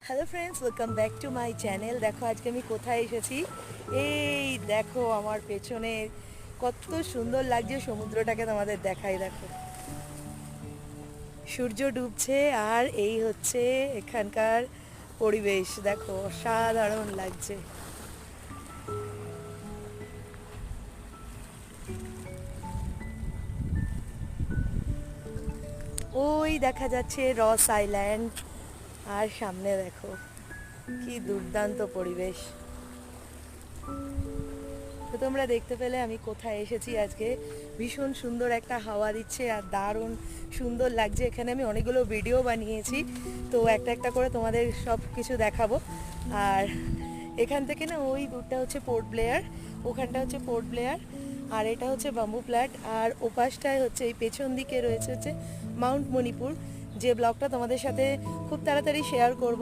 Hello friends, welcome back to my channel. দেখো আজকে আমি কোথায় এসেছি। এই দেখো আমার পেছনে কত সুন্দর লাগছে সমুদ্রটাকে, তোমাদের দেখাই। দেখো সূর্য ডুবছে আর এই হচ্ছে এখানকার পরিবেশ। দেখো অসাধারণ লাগছে। ওই দেখা যাচ্ছে রস আইল্যান্ড, আর সামনে দেখো কি দুর্দান্ত পরিবেশ। তো তোমরা দেখতে পেলে আমি কোথায় এসেছি আজকে। ভীষণ সুন্দর একটা হাওয়া দিচ্ছে আর দারুণ সুন্দর লাগছে। এখানে আমি অনেকগুলো ভিডিও বানিয়েছি, তো একটা একটা করে তোমাদের সব কিছু দেখাবো। আর এখান থেকে না ওই দূরটা হচ্ছে পোর্ট ব্লেয়ার, ওখানটা হচ্ছে পোর্ট ব্লেয়ার, আর এটা হচ্ছে বাম্বু প্ল্যাট, আর ওপাশটায় হচ্ছে এই পেছন দিকে রয়েছে হচ্ছে মাউন্ট মণিপুর, যে ব্লগটা তোমাদের সাথে খুব তাড়াতাড়ি শেয়ার করব।